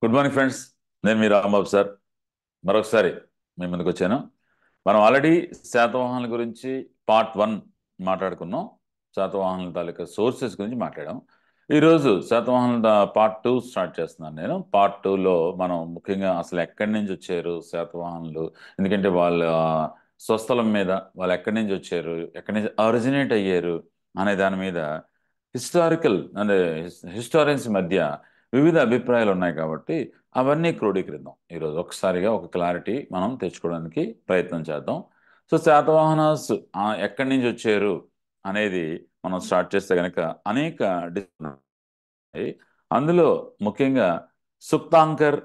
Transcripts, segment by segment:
Good morning friends. నేను మీ Rambabu sir మరొకసారి మీ ముందుకు వచ్చాను. మనం ఆల్రెడీ శాతవాహనాల గురించి పార్ట్ 1 మాట్లాడుకున్నాం. శాతవాహనాల తాలూకా సోర్సెస్ గురించి మాట్లాడాం. ఈరోజు శాతవాహనాల పార్ట్ 2 స్టార్ట్ చేస్తున్నాను. నేను పార్ట్ 2లో మనం ముఖ్యంగా అసలు ఎక్కడి నుంచి వచ్చారు శాతవాహనులు, ఎందుకంటే వాళ్ళ స్వస్థలం మీద వాళ్ళు ఎక్కడి నుంచి వచ్చారు, ఎక్కడి నుంచి ఒరిజినేట్ అయ్యారు అనే దాని మీద హిస్టారికల్ అంటే హిస్టారియన్స్ మధ్య వివిధ అభిప్రాయాలు ఉన్నాయి కాబట్టి అవన్నీ క్రోడీకరిద్దాం. ఈరోజు ఒకసారిగా ఒక క్లారిటీ మనం తెచ్చుకోవడానికి ప్రయత్నం చేద్దాం. సో శాతవాహనాస్ ఎక్కడి నుంచి వచ్చారు అనేది మనం స్టార్ట్ చేస్తే కనుక అనేక ఉన్నాయి. అందులో ముఖ్యంగా సుక్తాంకర్,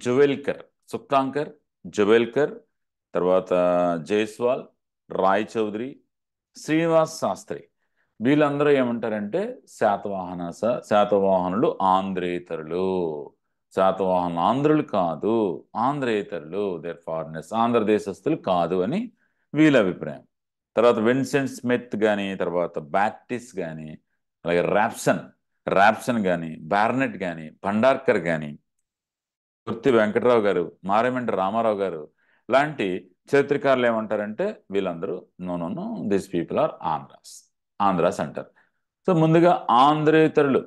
జువెల్కర్, సుక్తాంకర్, జువెల్కర్, తర్వాత జైస్వాల్, రాయ్ చౌదరి, శ్రీనివాస్ శాస్త్రి, వీళ్ళందరూ ఏమంటారంటే శాతవాహనులు ఆంధ్రేతరులు. శాతవాహనులు ఆంధ్రులు కాదు, ఆంధ్రేతరులు, దేర్ ఫారినర్స్, ఆంధ్రదేశస్తులు కాదు అని వీళ్ళ అభిప్రాయం. తర్వాత విన్సెంట్ స్మిత్ కానీ, తర్వాత బ్యాప్టిస్ట్ కానీ, అలాగే ర్యాప్సన్ కానీ, బార్నెట్ కానీ, భండార్కర్ కానీ, గుర్తి వెంకటరావు గారు, మారేమంటి రామారావు గారు లాంటి చరిత్రకారులు ఏమంటారంటే వీళ్ళందరూ no no no, this people are Andhras అంటారు. సో ముందుగా ఆంధ్రేతరులు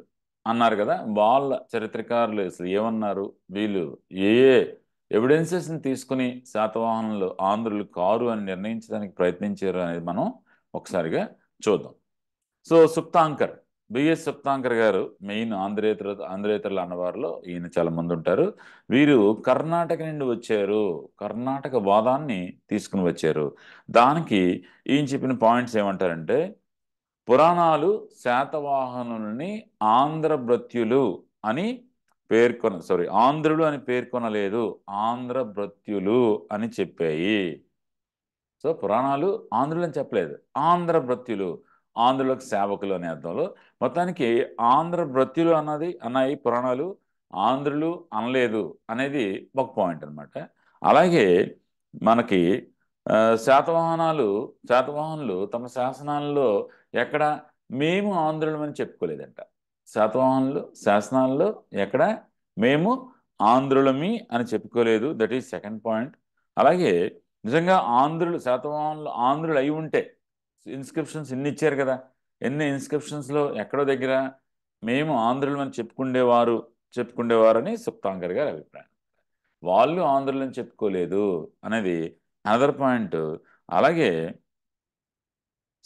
అన్నారు కదా, వాళ్ళ చరిత్రకారులు అసలు ఏమన్నారు, వీళ్ళు ఏ ఏ ఎవిడెన్సెస్ని తీసుకుని శాతవాహనులు ఆంధ్రులు కారు అని నిర్ణయించడానికి ప్రయత్నించారు అనేది మనం ఒకసారిగా చూద్దాం. సో సుక్తాంకర్, బిఎస్ సుక్తాంకర్ గారు మెయిన్ ఆంధ్రేతరులు అన్నవారిలో ఈయన చాలా మంది ఉంటారు. వీరు కర్ణాటక నుండి వచ్చారు, కర్ణాటక వాదాన్ని తీసుకుని వచ్చారు. దానికి ఈయన చెప్పిన పాయింట్స్ ఏమంటారంటే, పురాణాలు శాతవాహనుల్ని ఆంధ్రభృత్యులు అని ఆంధ్రులు అని పేర్కొనలేదు, ఆంధ్రభృత్యులు అని చెప్పాయి. సో పురాణాలు ఆంధ్రులు అని చెప్పలేదు, ఆంధ్రభృత్యులు, ఆంధ్రులకు సేవకులు అనే అర్థంలో. మొత్తానికి ఆంధ్రభృత్యులు అన్నాయి పురాణాలు, ఆంధ్రులు అనలేదు అనేది ఒక పాయింట్ అనమాట. అలాగే మనకి ఆ, శాతవాహనులు తమ శాసనాల్లో ఎక్కడ మేము ఆంధ్రులమని చెప్పుకోలేదంట. శాసనాల్లో ఎక్కడ మేము ఆంధ్రులమి అని చెప్పుకోలేదు. That is second point. అలాగే నిజంగా శాతవాహనులు ఆంధ్రులు అయి ఉంటే ఇన్స్క్రిప్షన్స్ ఇన్ని ఇచ్చారు కదా, ఎన్ని ఇన్స్క్రిప్షన్స్లో ఎక్కడో దగ్గర మేము ఆంధ్రులమని చెప్పుకుండేవారని సుక్తాంకర్ గారి అభిప్రాయం. వాళ్ళు ఆంధ్రులని చెప్పుకోలేదు అనేది అనదర్ పాయింట్. అలాగే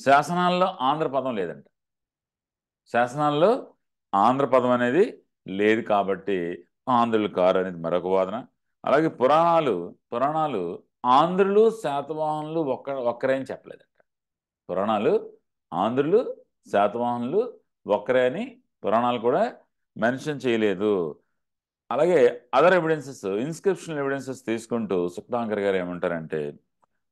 శాసనాల్లో ఆంధ్ర పదం లేదంట, శాసనాల్లో ఆంధ్ర పదం అనేది లేదు కాబట్టి ఆంధ్రులు కారు అనేది మరొక వాదన. అలాగే పురాణాలు ఆంధ్రులు శాతవాహనులు ఒక్కరే అని చెప్పలేదంట. పురాణాలు ఆంధ్రులు శాతవాహనులు ఒక్కరే అని పురాణాలు కూడా మెన్షన్ చేయలేదు. అలాగే అదర్ ఇన్స్క్రిప్షన్ ఎవిడెన్సెస్ తీసుకుంటూ సుక్తాంకర్ గారు ఏమంటారంటే,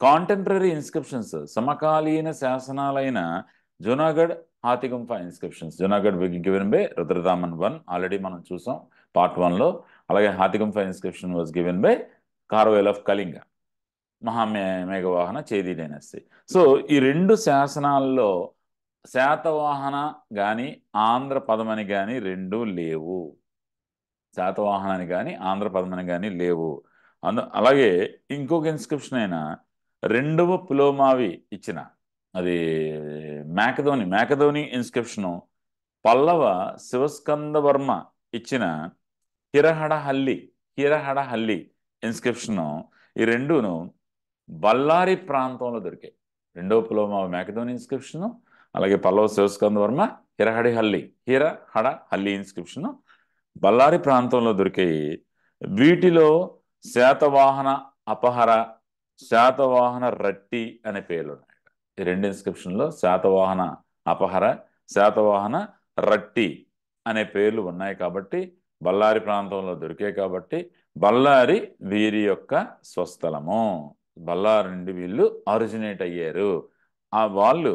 కాంటెంపరీ ఇన్స్క్రిప్షన్స్, సమకాలీన శాసనాలైన Junagadh Hathigumpha inscriptions, Junagadh given by Rudradaman 1 already మనం చూసాం పార్ట్ 1లో. అలాగే Hathigumpha inscription was given by Kharavela of Kalinga, మేఘవాహన చేది డైనస్టీ. సో ఈ రెండు శాసనాల్లో శాతవాహన కానీ ఆంధ్ర పదమని కానీ రెండూ లేవు, శాతవాహనాన్ని కానీ ఆంధ్ర పదమని కానీ లేవు. అలాగే ఇంకొక ఇన్స్క్రిప్షన్ అయినా రెండవ పులోమావి ఇచ్చిన, అది మేకధోని ఇన్స్క్రిప్షను, పల్లవ శివస్కందవర్మ ఇచ్చిన హిరహడహల్లి ఇన్స్క్రిప్షను, ఈ రెండును బళ్ళారి ప్రాంతంలో దొరికాయి. రెండవ పులోమావి మేకధోని ఇన్స్క్రిప్షను, అలాగే పల్లవ శివస్కందవర్మ హిరహడహల్లి ఇన్స్క్రిప్షను బళ్ళారి ప్రాంతంలో దొరికాయి. వీటిలో శాతవాహన అపహర, శాతవాహన రట్టి అనే పేర్లు ఉన్నాయి. ఈ రెండు ఇన్స్క్రిప్షన్లో శాతవాహన అపహర, శాతవాహన రట్టి అనే పేర్లు ఉన్నాయి కాబట్టి, బళ్ళారి ప్రాంతంలో దొరికాయి కాబట్టి బళ్ళారి వీరి యొక్క స్వస్థలము. బళ్ళారి నుండి వీళ్ళు ఆరిజినేట్ అయ్యారు. వాళ్ళు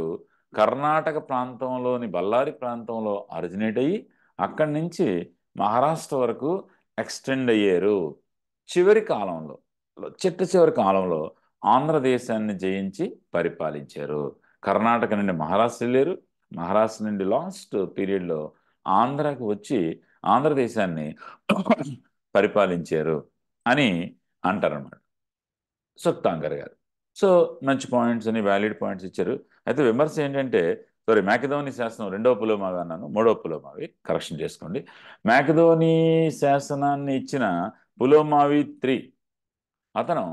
కర్ణాటక ప్రాంతంలోని బళ్ళారి ప్రాంతంలో ఆరిజినేట్ అయ్యి అక్కడి నుంచి మహారాష్ట్ర వరకు ఎక్స్టెండ్ అయ్యారు. చివరి కాలంలో ఆంధ్రదేశాన్ని జయించి పరిపాలించారు. కర్ణాటక నుండి మహారాష్ట్ర వెళ్ళారు, మహారాష్ట్ర నుండి లాస్ట్ పీరియడ్లో ఆంధ్రాకి వచ్చి ఆంధ్రదేశాన్ని పరిపాలించారు అని అంటారనమాట సుక్తాంకర్ గారు. సో మంచి పాయింట్స్ అని వ్యాలిడ్ పాయింట్స్ ఇచ్చారు. అయితే విమర్శ ఏంటంటే సారీ మ్యాకధోని శాసనం రెండవ పులోమావి అన్నాను, మూడవ పులోమావి కరెక్షన్ చేసుకోండి. మ్యాకధోని శాసనాన్ని ఇచ్చిన పులోమావి 3 అతను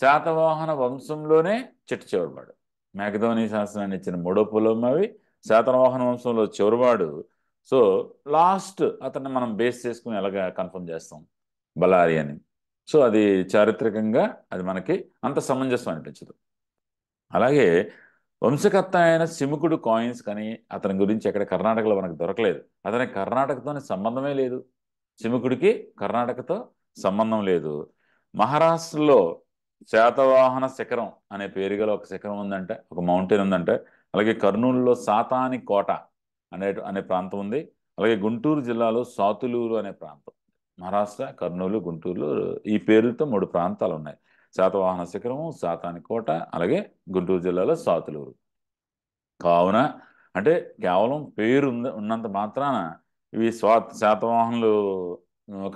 శాతవాహన వంశంలోనే చిట్ట చివరివాడు. మ్యాకధోని శాసనాన్ని ఇచ్చిన మూడో పులోమావి శాతవాహన వంశంలో చివరివాడు. సో లాస్ట్ అతన్ని మనం బేస్ చేసుకుని ఎలాగా కన్ఫర్మ్ చేస్తాం బలారి అని. సో అది చారిత్రకంగా అది మనకి అంత సమంజసం అనిపించదు. అలాగే వంశకర్త అయిన సిముకుడు కాయిన్స్ కానీ అతని గురించి ఎక్కడ కర్ణాటకలో మనకు దొరకలేదు. అతనికి కర్ణాటకతోని సంబంధమే లేదు. సిముకుడికి కర్ణాటకతో సంబంధం లేదు. మహారాష్ట్రలో శాతవాహన శిఖరం అనే పేరు గల ఒక శిఖరం ఉందంటే, ఒక మౌంటైన్ ఉందంటే. అలాగే కర్నూలులో సాతాని కోట అనే ప్రాంతం ఉంది. అలాగే గుంటూరు జిల్లాలో సాతులూరు అనే ప్రాంతం. మహారాష్ట్ర, కర్నూలు, గుంటూరులో ఈ పేర్లతో 3 ప్రాంతాలు ఉన్నాయి. శాతవాహన శిఖరము, సాతాని కోట, అలాగే గుంటూరు జిల్లాలో సాతులూరు. కావున అంటే కేవలం పేరు ఉన్నంత మాత్రాన ఇవి శాతవాహనులు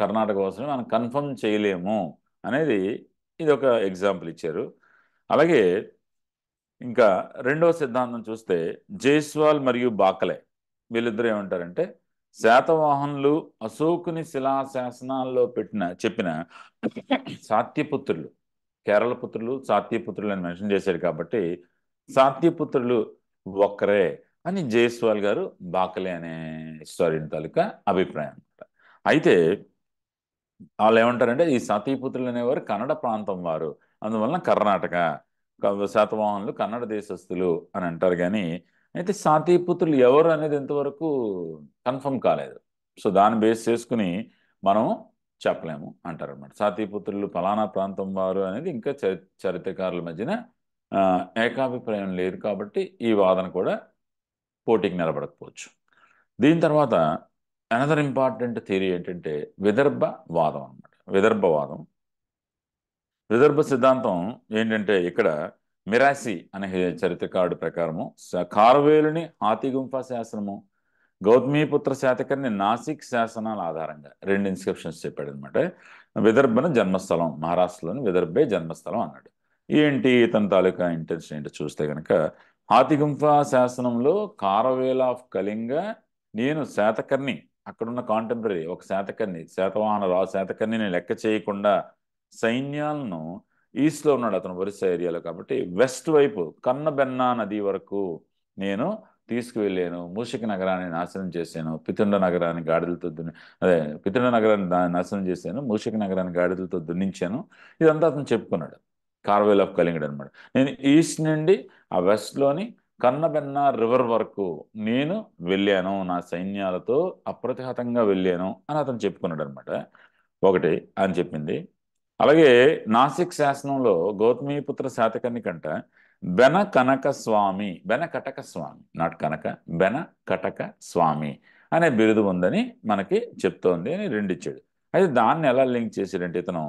కర్ణాటక వస్తుందని మనం కన్ఫర్మ్ చేయలేము అనేది ఇది ఒక ఎగ్జాంపుల్ ఇచ్చారు. అలాగే ఇంకా రెండవ సిద్ధాంతం చూస్తే జైస్వాల్ మరియు బాకలే వీళ్ళిద్దరూ ఏమంటారంటే శాతవాహనులు అశోకుని శిలాశాసనాల్లో చెప్పిన సాత్యపుత్రులు, కేరళ పుత్రులు సాత్యపుత్రులు అని మెన్షన్ చేశారు కాబట్టి సాత్యపుత్రులు ఒక్కరే అని జైస్వాల్ గారు బాకలే అనే హిస్టారియన్ తాలూకా అభిప్రాయం అనమాట. అయితే వాళ్ళు ఏమంటారంటే ఈ సాత్యపుత్రులు అనేవారు కన్నడ ప్రాంతం వారు, అందువలన కర్ణాటక శాతవాహనులు కన్నడ దేశస్థులు అని అంటారు. కానీ అయితే సాత్యపుత్రులు ఎవరు అనేది ఎంతవరకు కన్ఫర్మ్ కాలేదు. సో దాన్ని బేస్ చేసుకుని మనం చెప్పలేము అంటారు అనమాట. సాత్యపుత్రులు ఫలానా ప్రాంతం వారు అనేది ఇంకా చరిత్రకారుల మధ్యన ఏకాభిప్రాయం లేదు కాబట్టి ఈ వాదన కూడా పోటీకి నిలబడకపోవచ్చు. దీని తర్వాత అనదర్ ఇంపార్టెంట్ థియరీ ఏంటంటే విదర్భ వాదం అనమాట. విదర్భ సిద్ధాంతం ఏంటంటే ఇక్కడ మిరాసి అనే చరిత్రకారుడి ప్రకారము ఖారవేలుని హాతిగుంఫా శాసనము, గౌతమీపుత్ర శాతకర్ణి నాసిక్ శాసనాల ఆధారంగా 2 ఇన్స్క్రిప్షన్స్ చెప్పాడు అనమాట. విదర్భను జన్మస్థలం, మహారాష్ట్రలోని విదర్భే జన్మస్థలం అన్నాడు. ఏంటి ఇతని తాలూకా ఇంటెన్షన్ ఏంటో చూస్తే కనుక హాతిగుంఫా శాసనంలో కారవేల్ ఆఫ్ కళింగ నేను శాతకర్ణి అక్కడున్న కాంటెంపరీ ఒక శాతకర్ణి శాతవాహన శాతకర్ణిని లెక్క చేయకుండా సైన్యాలను ఈస్ట్లో ఉన్నాడు అతను ఒరిస్సా ఏరియాలో కాబట్టి వెస్ట్ వైపు కన్నబెన్నా నది వరకు నేను తీసుకువెళ్ళాను. మూషిక నగరాన్ని నాశనం చేశాను. పితుండ నగరాన్ని గాడిదలతో పితుండ నగరాన్ని నాశనం చేశాను. మూషిక నగరాన్ని గాడిదలతో దున్నించాను. ఇదంతా అతను చెప్పుకున్నాడు. కార్వెల్ ఆఫ్ కలింగడ్ అనమాట. నేను ఈస్ట్ నుండి ఆ వెస్ట్లోని కన్నబెన్నా రివర్ వరకు నేను వెళ్ళాను, నా సైన్యాలతో అప్రతిహతంగా వెళ్ళాను అని అతను చెప్పుకున్నాడు అనమాట. ఒకటి అని చెప్పింది. అలాగే నాసిక్ శాసనంలో గౌతమీపుత్ర శాతకర్ణి కంట బెన కనక స్వామి, బెన కటక స్వామి, నాట్ కనక, బెన కటక స్వామి అనే బిరుదు ఉందని మనకి చెప్తోంది అని 2 ఇచ్చాడు. అయితే దాన్ని ఎలా లింక్ చేశాడంటే ఇతను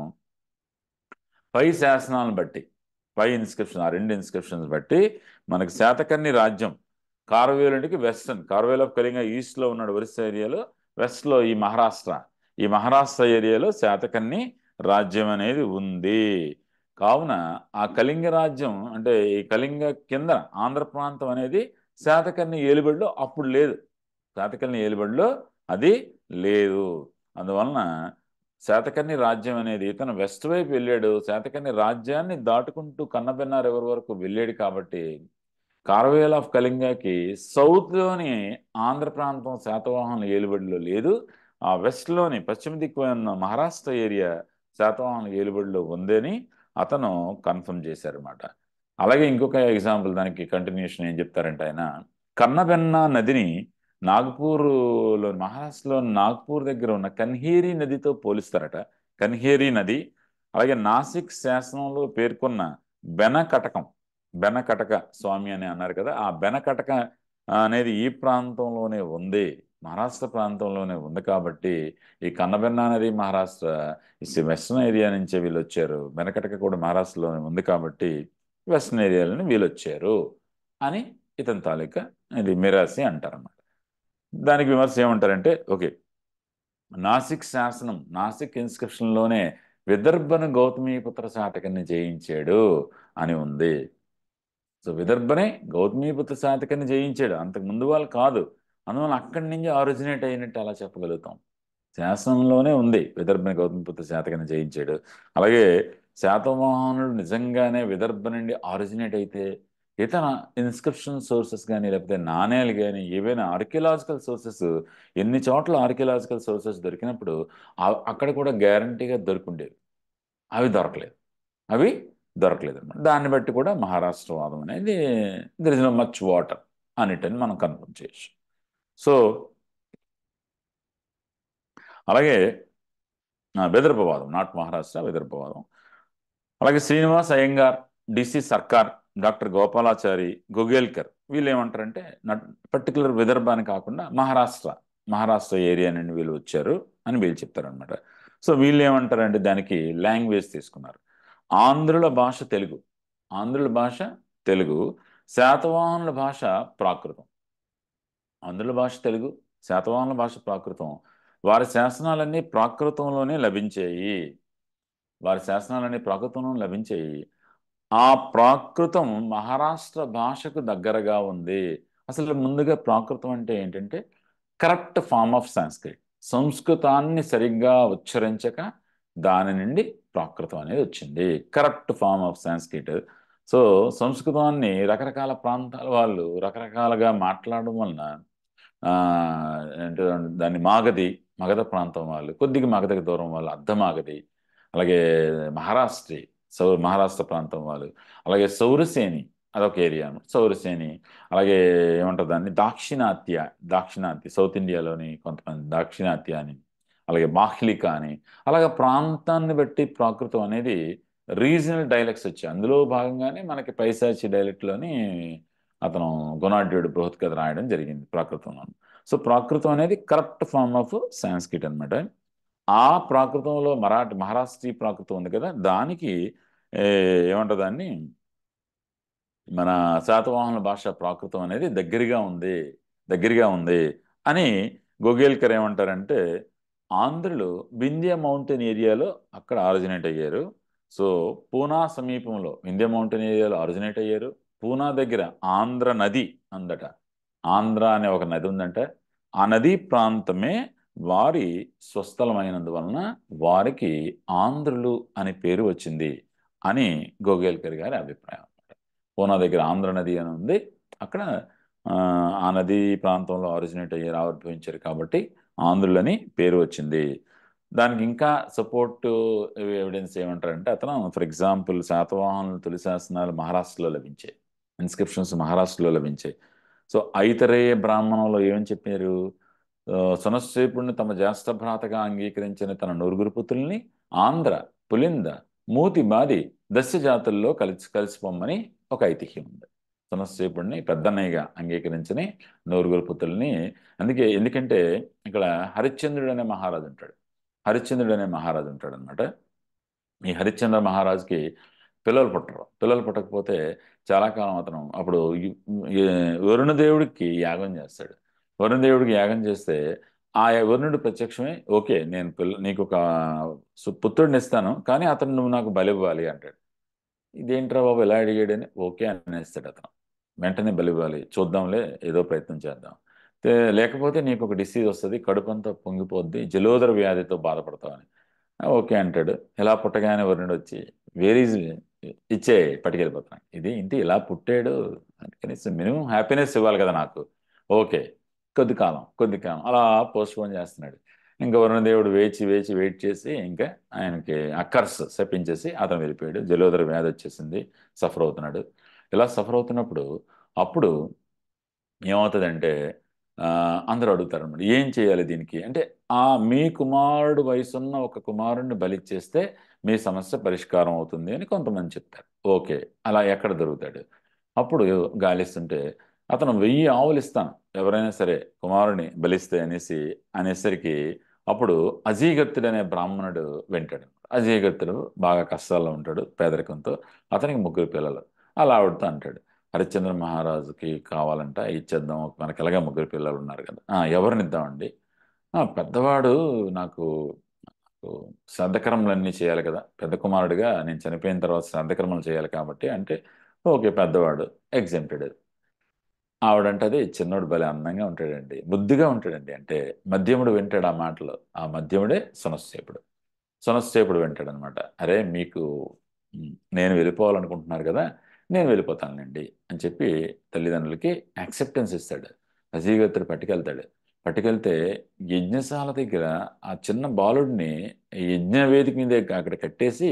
పై శాసనాలను బట్టి, పై ఇన్స్క్రిప్షన్ ఆ 2 ఇన్స్క్రిప్షన్స్ బట్టి మనకి శాతకర్ణి రాజ్యం కార్వేలుడికి వెస్టర్న్, కార్వేల్ ఆఫ్ కళింగ ఈస్ట్లో ఉన్నాడు ఒరిస్సా ఏరియాలో, వెస్ట్లో ఈ మహారాష్ట్ర ఏరియాలో శాతకర్ణి రాజ్యం అనేది ఉంది. కావున ఆ కళింగ రాజ్యం అంటే ఈ కళింగ కింద ఆంధ్ర ప్రాంతం అనేది శాతకర్ణి ఏలుబడిలో అప్పుడు లేదు. శాతకర్ణి ఏలుబడిలో అది లేదు. అందువలన శాతకర్ణి రాజ్యం అనేది ఇతను వెస్ట్ వైపు వెళ్ళాడు. శాతకర్ణి రాజ్యాన్ని దాటుకుంటూ కన్నబెన్నా రివర్ వరకు వెళ్ళాడు కాబట్టి కార్వేల్ ఆఫ్ కళింగకి సౌత్లోని ఆంధ్ర ప్రాంతం శాతవాహనుల ఏలుబడిలో లేదు. ఆ వెస్ట్లోని పశ్చిమ దిక్కు ఉన్న మహారాష్ట్ర ఏరియా శాతవాహనుల ఏలుబడిలో ఉందని అతను కన్ఫర్మ్ చేశారన్నమాట. అలాగే ఇంకొక ఎగ్జాంపుల్ దానికి కంటిన్యూషన్ ఏం చెప్తారంటే ఆయన కన్నబెన్నా నదిని నాగ్పూర్లో మహారాష్ట్రలో నాగ్పూర్ దగ్గర ఉన్న కన్హేరి నదితో పోలిస్తారట. కన్హేరి నది అలాగే నాసిక్ శాసనంలో పేర్కొన్న బెనకటక స్వామి అని అన్నారు కదా, ఆ బెనకటక అనేది ఈ ప్రాంతంలోనే ఉంది, మహారాష్ట్ర ప్రాంతంలోనే ఉంది. కాబట్టి ఈ కన్నబెన్నా నది మహారాష్ట్ర వెస్ట్రన్ ఏరియా నుంచే వీళ్ళు వచ్చారు. బెనకటక కూడా మహారాష్ట్రలోనే ఉంది కాబట్టి వెస్ట్రన్ ఏరియాలోనే వీళ్ళు వచ్చారు అని ఇతని తాలూకా ఇది మిరాసి అంటారన్నమాట. దానికి విమర్శ ఏమంటారంటే ఓకే నాసిక్ శాసనం, నాసిక్ ఇన్స్క్రిప్షన్లోనే విదర్భను గౌతమీపుత్ర శాతకర్ణి జయించాడు అని ఉంది. సో విదర్భనే గౌతమీపుత్ర శాతకర్ణి జయించాడు, అంతకు ముందు వాళ్ళు కాదు. అందువల్ల అక్కడి నుంచి ఆరిజినేట్ అయినట్టు అలా చెప్పగలుగుతాం. శాసనంలోనే ఉంది విదర్భని గౌతమిపుత్ర శాతకర్ణి జయించాడు. అలాగే శాతవాహనుడు నిజంగానే విదర్భ నుండి ఆరిజినేట్ అయితే ఇతర ఇన్స్క్రిప్షన్ సోర్సెస్ కానీ లేకపోతే నాణేలు కానీ ఏవైనా ఆర్కియలాజికల్ సోర్సెస్, ఎన్ని చోట్ల ఆర్కియలాజికల్ సోర్సెస్ దొరికినప్పుడు అక్కడ కూడా గ్యారంటీగా దొరికిండేవి. అవి దొరకలేదు, అవి దొరకలేదు అనమాట. దాన్ని బట్టి కూడా మహారాష్ట్ర వాదం అనేది there is no much water అన్నిటని మనం కన్ఫర్మ్ చేయొచ్చు. సో అలాగే విదర్భవాదం, నాట్ మహారాష్ట్ర, విదర్భవాదం. అలాగే శ్రీనివాస్ అయ్యంగార్, డిసి సర్కార్, డాక్టర్ గోపాలాచారి, గొగేల్కర్ వీళ్ళు ఏమంటారంటే పర్టికులర్ విదర్భ అని కాకుండా మహారాష్ట్ర ఏరియా నుండి వీళ్ళు వచ్చారు అని వీళ్ళు చెప్తారనమాట. సో వీళ్ళు ఏమంటారంటే దానికి లాంగ్వేజ్ తీసుకున్నారు. ఆంధ్రుల భాష తెలుగు, ఆంధ్రుల భాష తెలుగు, శాతవాహనుల భాష ప్రాకృతం. ఆంధ్రుల భాష తెలుగు, శాతవాహనుల భాష ప్రాకృతం. వారి శాసనాలన్నీ ప్రాకృతంలోనే లభించాయి, వారి శాసనాలన్నీ ప్రాకృతంలో లభించాయి. ఆ ప్రాకృతం మహారాష్ట్ర భాషకు దగ్గరగా ఉంది. అసలు ముందుగా ప్రాకృతం అంటే ఏంటంటే కరెక్ట్ ఫామ్ ఆఫ్ సంస్కృత్. సంస్కృతాన్ని సరిగ్గా ఉచ్చరించక దాని నుండి ప్రాకృతం అనేది వచ్చింది, correct form of Sanskrit. So సంస్కృతాన్ని రకరకాల ప్రాంతాల వాళ్ళు రకరకాలుగా మాట్లాడడం వలన ఆ, అంటే దాన్ని మగధ ప్రాంతం వాళ్ళు, కొద్దిగా మగధకి దూరం వాళ్ళు అర్ధమాగధి, అలాగే మహారాష్ట్రి, మహారాష్ట్ర ప్రాంతం వాళ్ళు, అలాగే సౌరసేని అదొక ఏరియా, సౌరసేని. అలాగే ఏమంటారు దాన్ని దాక్షిణాత్య సౌత్ ఇండియాలోని కొంతమంది దాక్షిణాత్య అని, అలాగే బాహ్లిక అని, అలాగే ప్రాంతాన్ని బట్టి ప్రాకృతం అనేది రీజనల్ డైలెక్ట్స్ వచ్చాయి. అందులో భాగంగానే మనకి పైశాచి డైలెక్ట్లోని అతను గుణాఢ్యుడు బృహత్ కథ రాయడం జరిగింది ప్రాకృతంలో. సో ప్రాకృతం అనేది కరెక్ట్ ఫామ్ ఆఫ్ సాంస్క్రిట్ అనమాట. ఆ ప్రాకృతంలో మహారాష్ట్రీ ప్రాకృతం ఉంది కదా, దానికి ఏ, ఏమంటారు దాన్ని, మన శాతవాహనుల భాష ప్రాకృతం అనేది దగ్గరగా ఉంది అని గొగేల్కర్ ఏమంటారంటే ఆంధ్రులు వింధ్య మౌంటైన్ ఏరియాలో అక్కడ ఆరిజినేట్ అయ్యారు. సో పూనా సమీపంలో వింధ్య మౌంటైన్ ఏరియాలో ఆరిజినేట్ అయ్యారు. పూనా దగ్గర ఆంధ్ర నది అందట, ఆంధ్ర అనే ఒక నది ఉందంట. ఆ నదీ ప్రాంతమే వారి స్వస్థలమైనందువలన వారికి ఆంధ్రులు అనే పేరు వచ్చింది అని గోగేల్కర్ గారి అభిప్రాయం. పూనా దగ్గర ఆంధ్ర నది అని ఉంది, అక్కడ ఆ నదీ ప్రాంతంలో ఆరిజినేట్ అయ్యారు, ఆవిర్భవించారు కాబట్టి ఆంధ్రులని పేరు వచ్చింది. దానికి ఇంకా సపోర్ట్ ఎవిడెన్స్ ఏమంటారంటే అతను ఫర్ ఎగ్జాంపుల్ శాతవాహనుల తొలి శాసనాలు మహారాష్ట్రలో లభించాయి, ఇన్స్క్రిప్షన్స్ మహారాష్ట్రలో లభించాయి. సో ఐతరేయ బ్రాహ్మణంలో ఏమని చెప్పారు, సునశ్చేపుడిని తమ జ్యేష్ఠ భ్రాతగా అంగీకరించిన తన నలుగురు పుత్రుల్ని ఆంధ్ర, పులింద, మూతి, బాది, దస్య జాతుల్లో కలిసిపోమ్మని ఒక ఐతిహ్యం ఉంది. సునశ్చేపుడిని పెద్దన్నయ్యగా అంగీకరించని నలుగురు పుత్రుల్ని, ఎందుకంటే ఇక్కడ హరిశ్చంద్రుడు అనే మహారాజు ఉంటాడు, అనమాట. ఈ హరిశ్చంద్ర మహారాజుకి పిల్లలు పుట్టకపోతే చాలా కాలం అతను అప్పుడు వరుణదేవుడికి యాగం చేస్తాడు. వరుణదేవుడికి యాగం చేస్తే ఆ వరుణుడు ప్రత్యక్షమై ఓకే నేను నీకు ఒక పుత్రుడిని ఇస్తాను, కానీ అతను నువ్వు నాకు బలి ఇవ్వాలి అంటాడు. ఇదేంట్రా బాబు ఎలా అడిగాడని ఓకే అనేస్తాడు అతను. వెంటనే బలి ఇవ్వాలి, చూద్దాంలే ఏదో ప్రయత్నం చేద్దాం, లేకపోతే నీకు ఒక డిసీజ్ వస్తుంది, కడుపంతా పొంగిపోద్ది, జలోదర వ్యాధితో బాధపడతావని. ఓకే అంటాడు. ఇలా పుట్టగానే వరుణుడు వచ్చి వేరీజ్ ఇచ్చే పట్టుకెళ్ళిపోతున్నాడు. ఇది ఇంటి ఇలా పుట్టాడు, కనీసం మినిమం హ్యాపీనెస్ ఇవ్వాలి కదా నాకు. ఓకే, కొద్ది కాలం అలా పోస్ట్ పోన్ చేస్తున్నాడు. ఇంకా వరుణదేవుడు వెయిట్ చేసి ఇంకా ఆయనకి అక్కర్స్ శపించేసి అతను వెళ్ళిపోయాడు. జలోదర వ్యాధి వచ్చేసింది, సఫర్ అవుతున్నాడు. ఇలా సఫర్ అవుతున్నప్పుడు అప్పుడు ఏమవుతుందంటే అందరూ అడుగుతారు అనమాట, ఏం చేయాలి దీనికి అంటే మీ కుమారుడు వయసున్న ఒక కుమారుడిని బలిచ్చేస్తే మీ సమస్య పరిష్కారం అవుతుంది అని కొంతమంది చెప్తారు. ఓకే, అలా ఎక్కడ దొరుకుతాడు? అప్పుడు గాలిస్తుంటే అతను 1000 ఆవులు ఇస్తాను ఎవరైనా సరే కుమారుని బలిస్తే అనేసరికి అప్పుడు అజీగత్తుడు అనే బ్రాహ్మణుడు వింటాడు. అజీగత్తుడు బాగా కష్టాల్లో ఉంటాడు, పేదరికంతో. అతనికి 3 పిల్లలు. అలా ఆవిడతో అంటాడు, హరిశ్చంద్ర మహారాజుకి కావాలంట, ఇచ్చేద్దాం, మనకి ఎలాగా 3 పిల్లలు ఉన్నారు కదా, ఎవరిని ఇద్దామండి? పెద్దవాడు నాకు నాకు శ్రాద్ధకర్మలన్నీ చేయాలి కదా, పెద్ద కుమారుడిగా నేను చనిపోయిన తర్వాత శ్రాద్ధకర్మలు చేయాలి కాబట్టి అంటే ఓకే పెద్దవాడు ఎగ్జెంప్టెడ్. ఆవిడంటది చిన్నోడు భలే అందంగా ఉంటాడండి, ముద్దుగా ఉంటాడండి, అంటే మధ్యముడు వింటాడు ఆ మాటలు, ఆ మధ్యముడే సునస్సేపుడు. సునస్సేపుడు వింటాడు అనమాట. అరే మీకు నేను వెళ్ళిపోవాలనుకుంటున్నారు కదా, నేను వెళ్ళిపోతానండి అని చెప్పి తల్లిదండ్రులకి యాక్సెప్టెన్స్ ఇస్తాడు. అజీగత్తుడు పట్టుకెళ్తాడు. పట్టుకెళ్తే యజ్ఞశాల దగ్గర ఆ చిన్న బాలుడిని యజ్ఞ వేదిక మీద అక్కడ కట్టేసి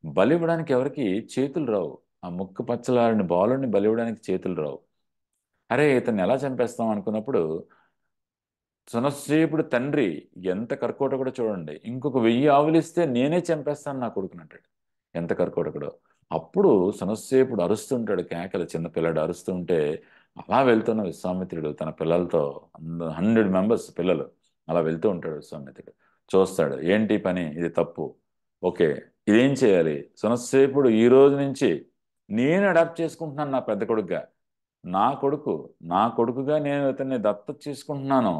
బలివ్వడానికి ఎవరికి చేతులు రావు. ఆ ముక్కు పచ్చలారిన బాలుడిని బలివ్వడానికి చేతులు రావు. అరే ఇతన్ని ఎలా చంపేస్తాం అనుకున్నప్పుడు సునశ్రేపుడు తండ్రి ఎంత కర్కోటకుడో చూడండి, ఇంకొక 1000 ఆవులిస్తే నేనే చంపేస్తాను నా కొడుకుని అంటాడు. ఎంత కర్కోటకుడో. అప్పుడు సునశ్రేపుడు అరుస్తుంటాడు, కేకలు, చిన్న పిల్లడు అరుస్తుంటే అలా వెళ్తున్న విశ్వామిత్రుడు తన పిల్లలతో 100 మెంబర్స్ పిల్లలు అలా వెళ్తూ ఉంటాడు. విశ్వామిత్రుడు చూస్తాడు, ఏంటి ఈ పని, ఇది తప్పు, ఓకే ఇదేం చేయాలి. సునశ్రేపుడు ఈ రోజు నుంచి నేను అడాప్ట్ చేసుకుంటున్నాను నా పెద్ద కొడుకుగా, నా కొడుకు, నా కొడుకుగా నేను ఇతన్ని దత్తత చేసుకుంటున్నాను,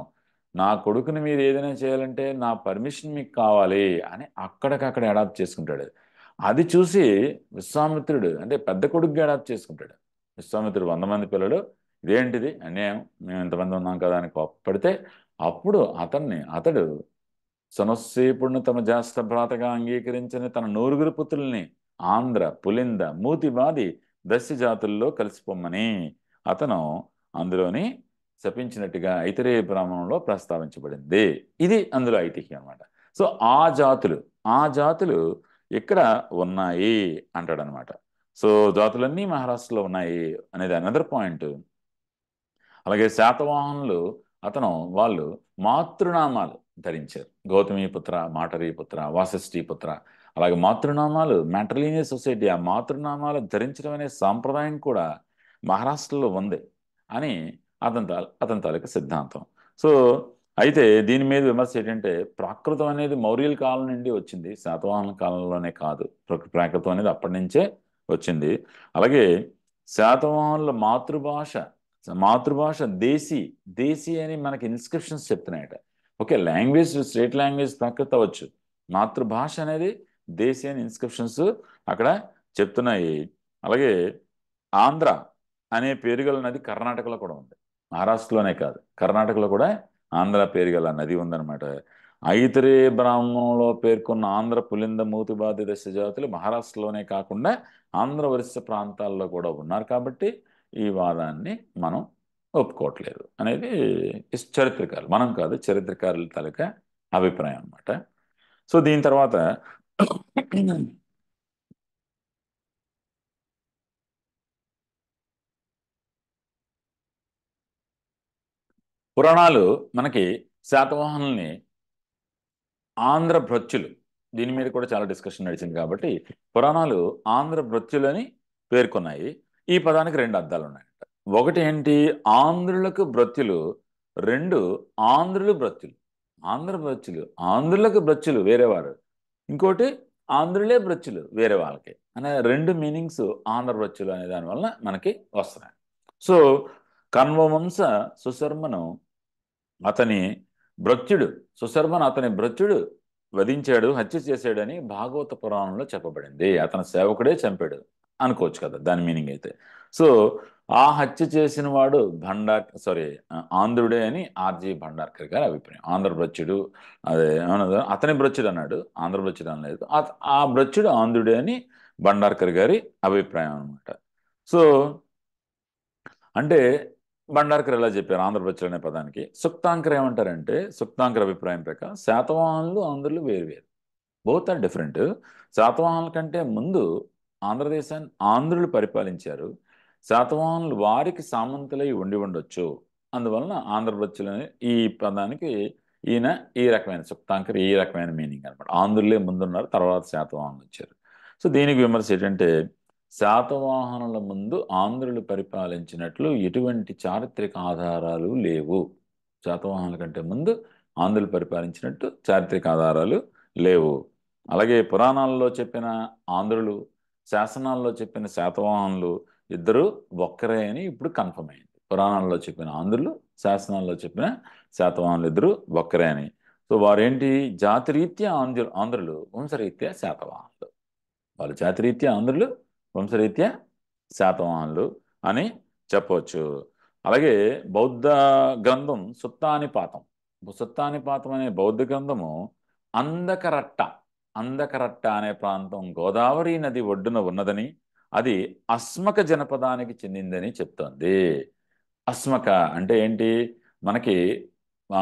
నా కొడుకుని మీరు ఏదైనా చేయాలంటే నా పర్మిషన్ మీకు కావాలి అని అక్కడికక్కడ అడాప్ట్ చేసుకుంటాడు. అది చూసి విశ్వామిత్రుడు అంటే పెద్ద కొడుకుగా అడాప్ట్ చేసుకుంటాడు. విశ్వామిత్రుడు 100 మంది పిల్లలు, ఇదేంటిది అన్యాయం, మేము ఇంతమంది ఉన్నాం కదా అని కోప్పడితే అప్పుడు అతడు సునస్సేపుడిని తమ జ్యేష్ఠ భ్రాతగా అంగీకరించిన తన 9 పుత్రుల్ని ఆంధ్ర, పులింద, మూతిబాది దస్య జాతుల్లో కలిసిపోమ్మని అతను అందులోని శపించినట్టుగా ఐతిరేయ బ్రాహ్మణంలో ప్రస్తావించబడింది. ఇది అందులో ఐతిహ్యం అన్నమాట. సో ఆ జాతులు ఇక్కడ ఉన్నాయి అంటాడనమాట. సో జాతులన్నీ మహారాష్ట్రలో ఉన్నాయి అనేది అనదర్ పాయింట్. అలాగే శాతవాహనులు వాళ్ళు మాతృనామాలు ధరించారు. గౌతమీపుత్ర, మాటరీపుత్ర, వాసిష్ఠీపుత్ర, అలాగే మాతృనామాలు మ్యాట్రిలీనియస్ సొసైటీ ఆ మాతృనామాలు ధరించడం అనే సాంప్రదాయం కూడా మహారాష్ట్రలో ఉంది అని అతని తాలూకు సిద్ధాంతం. సో అయితే దీని మీద విమర్శ ఏంటంటే ప్రాకృతం అనేది మౌర్యుల కాలం నుండి వచ్చింది, శాతవాహనుల కాలంలోనే కాదు. ప్రాకృతం అనేది అప్పటి నుంచే వచ్చింది. అలాగే శాతవాహనుల మాతృభాష దేశీ, దేశీ అని మనకి ఇన్స్క్రిప్షన్స్ చెప్తున్నాయట. Okay language state language Prakrit అవ్వచ్చు, మాతృభాష అనేది దేశీ అని ఇన్స్క్రిప్షన్స్ అక్కడ చెప్తున్నాయి. అలాగే ఆంధ్ర అనే పేరు గల నది కర్ణాటకలో కూడా ఉంది, మహారాష్ట్రలోనే కాదు కర్ణాటకలో కూడా ఆంధ్ర పేరు గల నది ఉందన్నమాట. ఐతరేయ బ్రాహ్మణంలో పేర్కొన్న ఆంధ్ర, పులింద, మూతిబాది దశ జాతులు మహారాష్ట్రలోనే కాకుండా ఆంధ్ర ఒరిస్సా ప్రాంతాల్లో కూడా ఉన్నారు కాబట్టి ఈ వాదాన్ని మనం ఒప్పుకోవట్లేదు అనేది చరిత్రకారులు, మనం కాదు చరిత్రకారుల తాలూకా అభిప్రాయం అన్నమాట. సో దీని తర్వాత పురాణాలు మనకి శాతవాహనుల్ని ఆంధ్ర భృత్యులు, దీని మీద కూడా చాలా డిస్కషన్ నడిచింది కాబట్టి పురాణాలు ఆంధ్ర భృత్యులని పేర్కొన్నాయి. ఈ పదానికి 2 అర్థాలు ఉన్నాయంట. ఒకటి ఏంటి, ఆంధ్రులకు భృత్యులు, 2 ఆంధ్రులు భృత్యులు. ఆంధ్రులకు భృత్యులు వేరేవారు, ఇంకోటి ఆంధ్రులే భృత్యులు వేరే వాళ్ళకి అనే 2 మీనింగ్స్ ఆంధ్ర భృత్యులు అనే దాని వలన మనకి వస్తున్నాయి. సో కన్వవంశ సుశర్మను అతని భృత్యుడు సుశర్మను అతని భృత్యుడు వధించాడు, హత్య చేశాడని భాగవత పురాణంలో చెప్పబడింది. అతని సేవకుడే చంపాడు అనుకోవచ్చు కదా దాని మీనింగ్ అయితే. సో ఆ హత్య చేసిన వాడు ఆంధ్రుడే అని ఆర్జీ భండార్కర్ గారి అభిప్రాయం. ఆంధ్ర భృత్యుడు, అదే అతని భృత్యుడు అన్నాడు, ఆంధ్ర భృత్యుడు అనలేదు. ఆ భృత్యుడు ఆంధ్రుడే అని భండార్కర్ గారి అభిప్రాయం అనమాట. సో అంటే భండార్కర్ ఎలా చెప్పారు ఆంధ్రప్రదేశ్ అనే పదానికి, సుక్తాంకర్ ఏమంటారంటే సుక్తాంకర్ అభిప్రాయం ప్రకారం శాతవాహనులు ఆంధ్రులు వేరు, బోత్ ఆర్ డిఫరెంట్. శాతవాహనుల కంటే ముందు ఆంధ్రదేశాన్ని ఆంధ్రులు పరిపాలించారు, శాతవాహనులు వారికి సామంతులై ఉండి ఉండొచ్చు, అందువలన ఆంధ్రప్రదేశ్లోని ఈ పదానికి ఈయన ఈ రకమైన సుక్తాంకర్ ఈ రకమైన మీనింగ్ అనమాట. ఆంధ్రులే ముందున్నారు, తర్వాత శాతవాహనులు వచ్చారు. సో దీనికి విమర్శ ఏంటంటే శాతవాహనుల ముందు ఆంధ్రులు పరిపాలించినట్లు ఎటువంటి చారిత్రక ఆధారాలు లేవు. శాతవాహనుల కంటే ముందు ఆంధ్రులు పరిపాలించినట్టు చారిత్రక ఆధారాలు లేవు. అలాగే పురాణాల్లో చెప్పిన ఆంధ్రులు, శాసనాల్లో చెప్పిన శాతవాహనులు ఇద్దరు ఒక్కరే అని ఇప్పుడు కన్ఫర్మ్ అయింది. పురాణాల్లో చెప్పిన ఆంధ్రులు, శాసనాల్లో చెప్పిన శాతవాహనులు ఇద్దరు ఒక్కరే అని. సో వారేంటి జాతిరీత్యా ఆంధ్రులు, వంశరీత్యా శాతవాహనులు. వాళ్ళు జాతిరీత్యా ఆంధ్రులు, వంశరీత్యా శాతవాహనులు అని చెప్పవచ్చు. అలాగే బౌద్ధ గ్రంథం సుత్తానిపాతం. సుత్తానిపాతం అనే బౌద్ధ గ్రంథము అందకరట్ట అందకరట్ట అనే ప్రాంతం గోదావరి నది ఒడ్డున ఉన్నదని, అది అస్మక జనపదానికి చెందిందని చెప్తోంది. అస్మక అంటే ఏంటి? మనకి ఆ,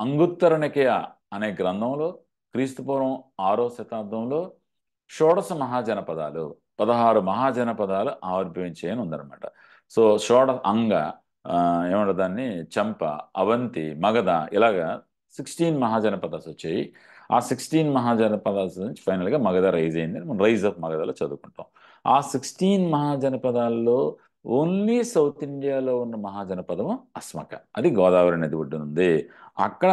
అంగుత్తర నికయ అనే గ్రంథంలో క్రీస్తుపూర్వం 6వ శతాబ్దంలో షోడశ మహాజనపదాలు, 16 మహాజనపదాలు ఆవిర్భవించాయి అని ఉందన్నమాట. సో అంగ ఏమంటారు దాన్ని, చంప, అవంతి, మగధ, ఇలాగా 16 మహాజనపదాలు వచ్చాయి. ఆ 16 మహాజనపదాల నుంచి ఫైనల్గా మగధ రైజ్ అయింది. మనం రైజ్ ఆఫ్ మగధలో చదువుకుంటాం. ఆ 16 మహాజనపదాల్లో ఓన్లీ సౌత్ ఇండియాలో ఉన్న మహాజనపదము అస్మక. అది గోదావరి నది ఒడ్డున ఉంది. అక్కడ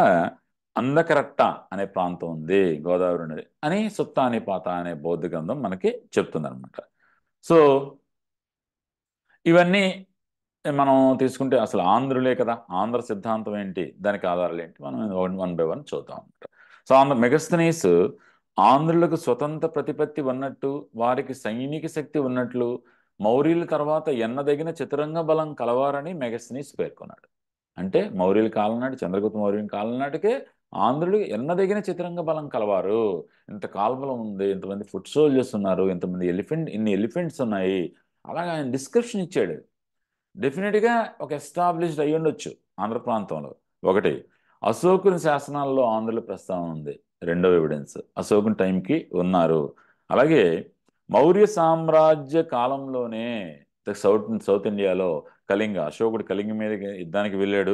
అందకరట్ట అనే ప్రాంతం ఉంది గోదావరి నది అని సుత్తానిపాత అనే బౌద్ధ గ్రంథం మనకి చెప్తుందన్నమాట. సో ఇవన్నీ మనం తీసుకుంటే అసలు ఆంధ్రులే కదా, ఆంధ్ర సిద్ధాంతం ఏంటి, దానికి ఆధారాలు ఏంటి, మనం వన్ బై వన్ చూద్దాం అనమాట. సో మెగస్తనీస్ ఆంధ్రులకు స్వతంత్ర ప్రతిపత్తి ఉన్నట్టు, వారికి సైనిక శక్తి ఉన్నట్లు, మౌర్యుల తర్వాత ఎన్నదగిన చతురంగ బలం కలవారని మెగస్తనీస్ పేర్కొన్నాడు. అంటే మౌర్యుల కాలం నాటి, చంద్రగుప్త మౌర్యుల కాలం నాటికే ఆంధ్రులు ఎన్నదగిన చతురంగ బలం కలవారు. ఇంత కాల్బలం ఉంది, ఇంతమంది ఫుట్ సోల్జర్స్ ఉన్నారు, ఇంతమంది ఇన్ని ఎలిఫెంట్స్ ఉన్నాయి, అలాగా ఆయన డిస్క్రిప్షన్ ఇచ్చాడు. డెఫినెట్గా ఒక ఎస్టాబ్లిష్డ్ అయ్యి ఉండొచ్చు ఆంధ్ర ప్రాంతంలో. ఒకటి, అశోకుని శాసనాల్లో ఆంధ్రుల ప్రస్తావన ఉంది. రెండవ ఎవిడెన్స్, అశోకుని టైంకి ఉన్నారు. అలాగే మౌర్య సామ్రాజ్య కాలంలోనే సౌత్ ఇండియాలో అశోకుడు కళింగ మీద యుద్ధానికి వెళ్ళాడు.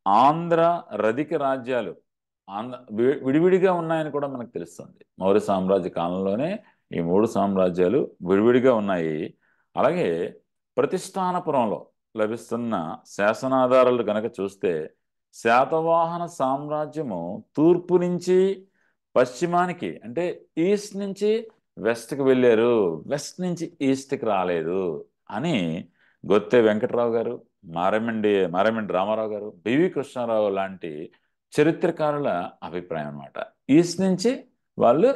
ఆంధ్ర రధిక రాజ్యాలు విడివిడిగా ఉన్నాయని కూడా మనకు తెలుస్తుంది. మౌర్య సామ్రాజ్య కాలంలోనే ఈ 3 సామ్రాజ్యాలు విడివిడిగా ఉన్నాయి. అలాగే ప్రతిష్టానపురంలో లభిస్తున్న శాసనాధారాలు గనక చూస్తే శాతవాహన సామ్రాజ్యము తూర్పు నుంచి పశ్చిమానికి, అంటే ఈస్ట్ నుంచి వెస్ట్కి వెళ్ళారు, వెస్ట్ నుంచి ఈస్ట్కి రాలేదు అని గొత్తె వెంకటరావు గారు, మారేమిండి రామారావు గారు, బివి కృష్ణారావు లాంటి చరిత్రకారుల అభిప్రాయం అన్నమాట. ఈస్ట్ నుంచి వాళ్ళు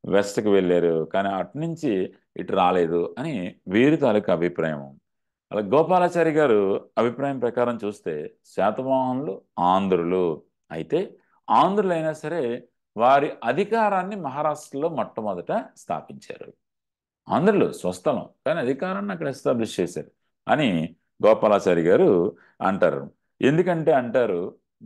వెస్ట్కి వెళ్ళారు, కానీ అటు నుంచి ఇటు రాలేదు అని వీరి తాలూకా అభిప్రాయం. అలా గోపాలాచారి గారు అభిప్రాయం ప్రకారం చూస్తే శాతవాహనులు ఆంధ్రులు అయితే, ఆంధ్రులైనా సరే వారి అధికారాన్ని మహారాష్ట్రలో మొట్టమొదట స్థాపించారు. ఆంధ్రులు స్వస్థలం, కానీ అధికారాన్ని అక్కడ ఎస్టాబ్లిష్ చేశారు అని గోపాలాచారి గారు అంటారు. ఎందుకంటే అంటారు,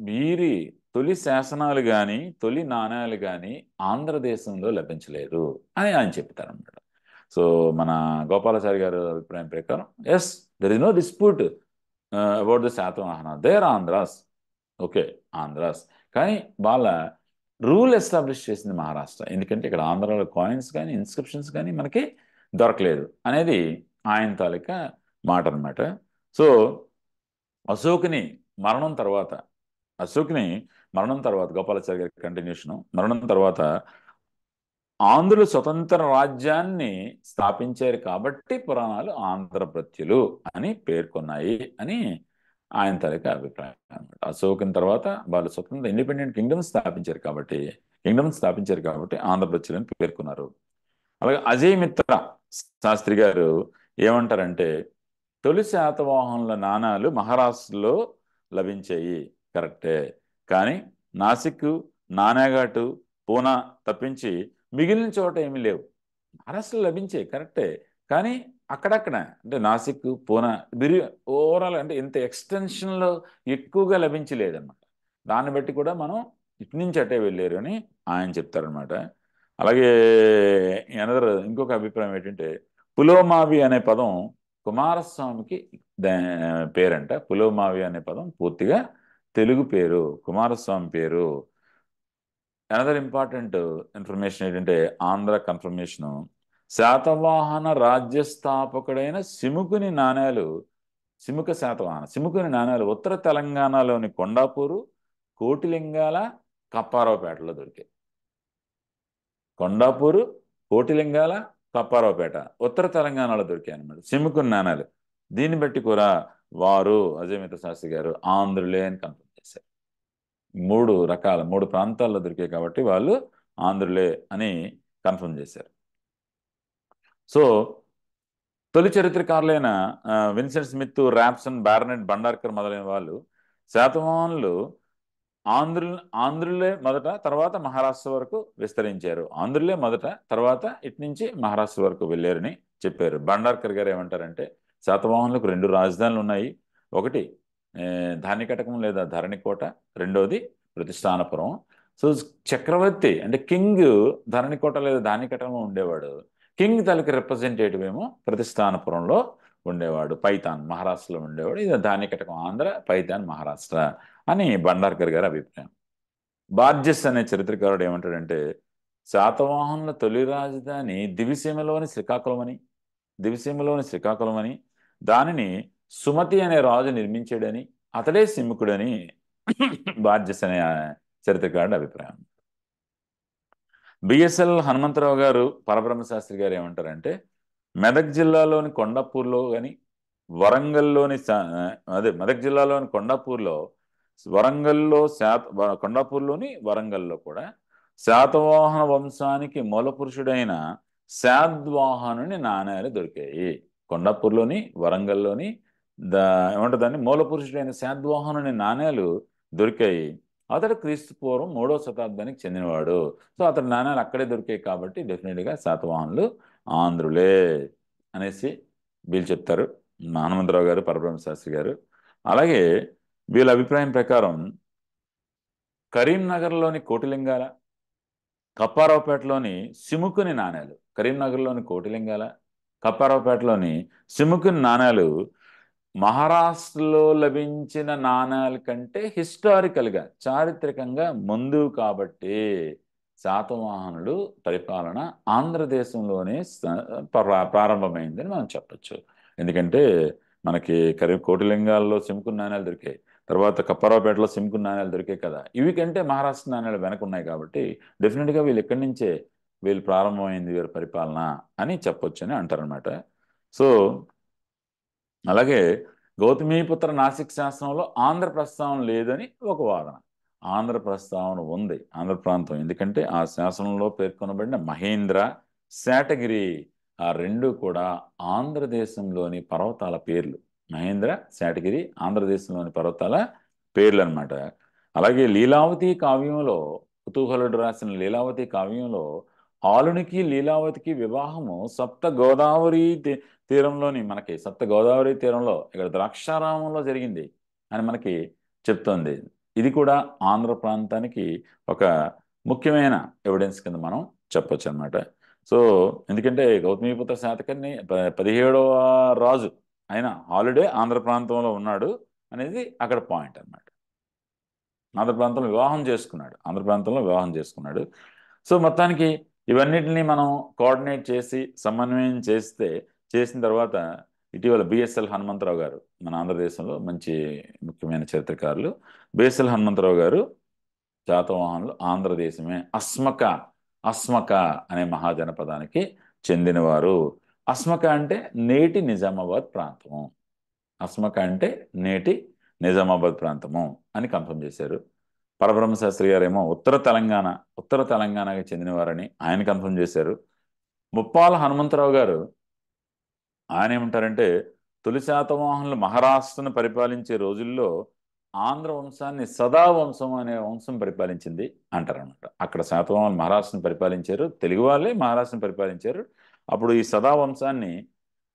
వీరి తొలి శాసనాలు కానీ తొలి నాణ్యాలు కానీ ఆంధ్రదేశంలో లభించలేదు అని ఆయన చెప్తారన్నమాట. సో మన గోపాలాచారి గారు అభిప్రాయం ప్రకారం yes, they're is no dispute about the Satavahana, they're Andhras, okay Andhras, కానీ వాళ్ళ రూల్ ఎస్టాబ్లిష్ చేసింది మహారాష్ట్ర. ఎందుకంటే ఇక్కడ ఆంధ్రాలో కాయిన్స్ కానీ ఇన్స్క్రిప్షన్స్ కానీ మనకి దొరకలేదు అనేది ఆయన తాలూకా మాట అనమాట. సో అశోకుని మరణం తర్వాత గోపాలాచారి గారి కంటిన్యూషన్ మరణం తర్వాత ఆంధ్రులు స్వతంత్ర రాజ్యాన్ని స్థాపించారు కాబట్టి పురాణాలు ఆంధ్రప్రత్యులు అని పేర్కొన్నాయి అని ఆయన తాలూకా అభిప్రాయం అనమాట. అశోకుని తర్వాత వాళ్ళు స్వతంత్ర ఇండిపెండెంట్ కింగ్డమ్ స్థాపించారు కాబట్టి ఆంధ్రప్రత్యులు అని పేర్కొన్నారు. అలాగే అజయ్ మిత్ర శాస్త్రి గారు ఏమంటారంటే, తొలి శాతవాహనుల నాణాలు మహారాష్ట్రలో లభించాయి కరెక్టే, కానీ నాసిక్, నానాఘాటు, పూనా తప్పించి మిగిలిన చోట ఏమీ లేవు. మహారాష్ట్రలో లభించాయి కరెక్టే, కానీ అక్కడక్కడ అంటే నాసిక్, పూనా ఓవరాల్ అంటే ఇంత ఎక్స్టెన్షన్లో ఎక్కువగా లభించలేదన్నమాట. దాన్ని బట్టి కూడా మనం ఇటు నుంచి అటే వెళ్ళారు అని ఆయన చెప్తారనమాట. అలాగే ఇంకొక అభిప్రాయం ఏంటంటే, పులోమావి అనే పదం కుమారస్వామికి పేరంట. పులోమావి అనే పదం పూర్తిగా తెలుగు పేరు, కుమారస్వామి పేరు. అనదర్ ఇంపార్టెంట్ ఇన్ఫర్మేషన్ ఏంటంటే, ఆంధ్ర కన్ఫర్మేషను, శాతవాహన రాజ్యస్థాపకుడైన సిముకుని నాణేలు ఉత్తర తెలంగాణలోని కొండాపూరు, కోటిలింగాల, కప్పారావుపేటలో దొరికాయి. కొండాపూరు, కోటిలింగాల, కప్పారావుపేట ఉత్తర తెలంగాణలో దొరికాయి అనమాట సిముకుని నాణేలు. దీన్ని బట్టి కూడా వారు అజయ్ మిత్ర శాస్త్రి గారు ఆంధ్రులే అని కన్ఫర్మ్ చేశారు. మూడు ప్రాంతాల్లో దొరికాయి కాబట్టి వాళ్ళు ఆంధ్రులే అని కన్ఫర్మ్ చేశారు. సో తొలి చరిత్రకారులైన విన్సెంట్ స్మిత్, ర్యాప్సన్, బారనెట్, భండార్కర్ మొదలైన వాళ్ళు శాతవాహనులు ఆంధ్రులే మొదట, తర్వాత మహారాష్ట్ర వరకు విస్తరించారు. ఆంధ్రులే మొదట, తర్వాత ఇటు నుంచి మహారాష్ట్ర వరకు వెళ్ళారని చెప్పారు. భండార్కర్ గారు ఏమంటారంటే శాతవాహనులకు 2 రాజధానులు ఉన్నాయి. ఒకటి ధాన్యకటకం లేదా ధరణికోట, రెండోది ప్రతిష్టానపురం. సో చక్రవర్తి అంటే కింగ్ ధరణికోట లేదా ధాన్యకటకంలో ఉండేవాడు. కింగ్ తాలూకు రిప్రజెంటేటివ్ ఏమో ప్రతిష్టానపురంలో ఉండేవాడు, పైతాన్ మహారాష్ట్రలో ఉండేవాడు. ఇది ధాన్యకటకం ఆంధ్ర, పైతాన్ మహారాష్ట్ర అని భండార్కర్ గారి అభిప్రాయం. బార్జెస్ అనే చరిత్రకారుడు ఏమంటాడంటే శాతవాహనుల తొలి రాజధాని దివిసీమలోని శ్రీకాకుళం అని, దానిని సుమతి అనే రాజు నిర్మించాడని, అతడే సిముకుడని బార్జెస్ అనే చరిత్రకారుడి అభిప్రాయం. బిఎస్ఎల్ హనుమంతరావు గారు, పరబ్రహ్మశాస్త్రి గారు ఏమంటారంటే మెదక్ జిల్లాలోని కొండాపూర్లో కానీ వరంగల్లోని మెదక్ జిల్లాలోని కొండాపూర్లో కొండాపూర్లోని వరంగల్లో కూడా శాతవాహన వంశానికి మూల పురుషుడైన శాద్వాహనుని నాణేలు దొరికాయి. కొండాపూర్లోని వరంగల్లోని ఏమంటుందని మూల పురుషుడైన శాద్వాహనుని నాణేలు దొరికాయి. అతడు క్రీస్తు పూర్వం 3వ శతాబ్దానికి చెందినవాడు. సో అతడి నాణేలు అక్కడే దొరికాయి కాబట్టి డెఫినెట్గా శాతవాహనులు ఆంధ్రులే అనేసి వీళ్ళు చెప్తారు, హనుమంతరావు గారు, పరబ్రహ్మశాస్త్రి గారు. అలాగే వీళ్ళ అభిప్రాయం ప్రకారం కరీంనగర్లోని కోటిలింగాల, కప్పారావుపేటలోని సిముకుని నాణేలు, కరీంనగర్లోని కోటిలింగాల, కప్పారావుపేటలోని సిముకుని నాణేలు మహారాష్ట్రలో లభించిన నాణాల కంటే హిస్టారికల్గా చారిత్రకంగా ముందు కాబట్టి శాతవాహనులు పరిపాలన ఆంధ్రదేశంలోనే ప్రారంభమైందని మనం చెప్పచ్చు. ఎందుకంటే మనకి కోటిలింగాల్లో సిముకుని నాణ్యాలు దొరికాయి, తర్వాత కప్పారావుపేటలో సిముకుని నాణ్యాలు దొరికాయి కదా. ఇవి కంటే మహారాష్ట్ర నాణ్యాలు వెనక ఉన్నాయి కాబట్టి డెఫినెట్గా వీళ్ళు ఎక్కడి నుంచే వీళ్ళు ప్రారంభమైంది వీరి పరిపాలన అని చెప్పొచ్చు అని అంటారనమాట. సో అలాగే గౌతమీపుత్ర నాసిక్ శాసనంలో ఆంధ్ర ప్రస్తావన లేదని ఒక వాదన. ఆంధ్ర ప్రస్తావన ఉంది, ఆంధ్ర ప్రాంతం, ఎందుకంటే ఆ శాసనంలో పేర్కొనబడిన మహేంద్ర, శాటగిరి ఆ రెండు కూడా ఆంధ్రదేశంలోని పర్వతాల పేర్లు. మహేంద్ర, శాటగిరి ఆంధ్రదేశంలోని పర్వతాల పేర్లు అనమాట. అలాగే లీలావతి కావ్యంలో, కుతూహలుడు రాసిన లీలావతి కావ్యంలో ఆలునికి లీలావతికి వివాహము సప్త గోదావరి తీరంలోని మనకి సప్త గోదావరి తీరంలో ఇక్కడ ద్రాక్షారామంలో జరిగింది అని మనకి చెప్తోంది. ఇది కూడా ఆంధ్ర ప్రాంతానికి ఒక ముఖ్యమైన ఎవిడెన్స్ కింద మనం చెప్పొచ్చు అనమాట. సో ఎందుకంటే గౌతమీపుత్ర శాతకర్ణి 17వ రాజు అయిన హాలిడే ఆంధ్ర ప్రాంతంలో ఉన్నాడు అనేది అక్కడ పాయింట్ అనమాట. ఆంధ్ర ప్రాంతంలో వివాహం చేసుకున్నాడు. సో మొత్తానికి ఇవన్నిటిని మనం కోఆర్డినేట్ చేసి సమన్వయం చేసిన తర్వాత ఇటీవల బిఎస్ఎల్ హనుమంతరావు గారు, మన ఆంధ్రదేశంలో మంచి ముఖ్యమైన చరిత్రకారులు, బిఎస్ఎల్ హనుమంతరావు గారు శాతవాహనులు ఆంధ్రదేశమే అస్మక అనే మహాజనపదానికి చెందినవారు. అస్మక అంటే నేటి నిజామాబాద్ ప్రాంతము, అస్మక అంటే నేటి నిజామాబాద్ ప్రాంతము అని కన్ఫర్మ్ చేశారు. పరబ్రహ్మశాస్త్రి గారేమో ఉత్తర తెలంగాణకి చెందినవారని ఆయన కన్ఫర్మ్ చేశారు. ముప్పాల హనుమంతరావు గారు ఆయన ఏమంటారంటే తొలి శాతవాహనులు మహారాష్ట్రను పరిపాలించే రోజుల్లో ఆంధ్ర వంశాన్ని సదావంశం అనే వంశం పరిపాలించింది అంటారనమాట. అక్కడ శాతవాహనులు మహారాష్ట్రను పరిపాలించారు, తెలుగు వాళ్ళే మహారాష్ట్రను పరిపాలించారు. అప్పుడు ఈ సదావంశాన్ని,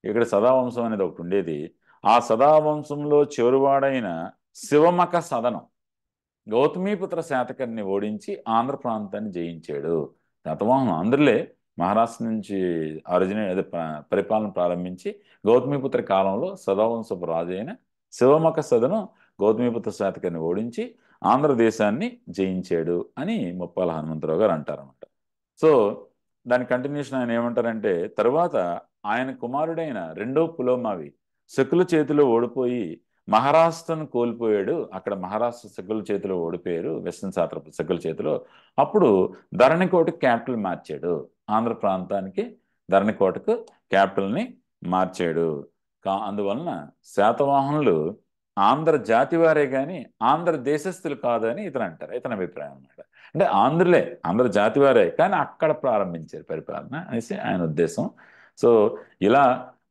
ఇక్కడ సదావంశం అనేది ఒకటి ఉండేది, ఆ సదావంశంలో చివరివాడైన శివమక సదనం గౌతమీపుత్ర శాతకర్ణిని ఓడించి ఆంధ్ర ప్రాంతాన్ని జయించాడు. శాతవాహనులు ఆంధ్రులే మహారాష్ట్ర నుంచి పరిపాలన ప్రారంభించి గౌతమీపుత్ర కాలంలో సదావంశపు రాజు అయిన శివమక సదనం గౌతమీపుత్ర శాతకర్ణిని ఓడించి ఆంధ్రదేశాన్ని జయించాడు అని ముప్పాల హనుమంతరావు గారు అంటారన్నమాట. సో దాని కంటిన్యూషన్ ఆయన ఏమంటారంటే తరువాత ఆయన కుమారుడైన రెండో పులోమావి శకుల చేతిలో ఓడిపోయి మహారాష్ట్రను కోల్పోయాడు. అక్కడ మహారాష్ట్ర శకుల చేతిలో ఓడిపోయారు, వెస్టర్న్ సాత్రపు శకుల చేతిలో. అప్పుడు ధరణికోటకు క్యాపిటల్ మార్చాడు, ఆంధ్ర ప్రాంతానికి ధరణికోటకు క్యాపిటల్ని మార్చాడు. అందువలన శాతవాహనులు ఆంధ్ర జాతి వారే కానీ ఆంధ్ర దేశస్థులు కాదు అని ఇతను అంటారు, ఇతని అభిప్రాయం అన్నమాట. అంటే ఆంధ్రులే, ఆంధ్ర జాతి వారే, కానీ అక్కడ ప్రారంభించారు పరిపాలన అనేసి ఆయన ఉద్దేశం. సో ఇలా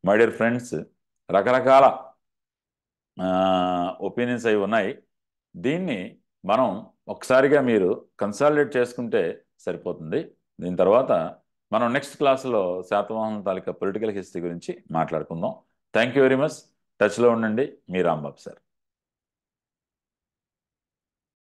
మై డియర్ ఫ్రెండ్స్, రకరకాల ఒపీనియన్స్ అవి ఉన్నాయి. దీన్ని మనం ఒకసారిగా మీరు కన్సాలిడేట్ చేసుకుంటే సరిపోతుంది. దీని తర్వాత మనం నెక్స్ట్ క్లాసులో శాతవాహనుల తాలూకా పొలిటికల్ హిస్టరీ గురించి మాట్లాడుకుందాం. Thank you very much. టచ్లో ఉండండి. మీ రాంబాబు సార్.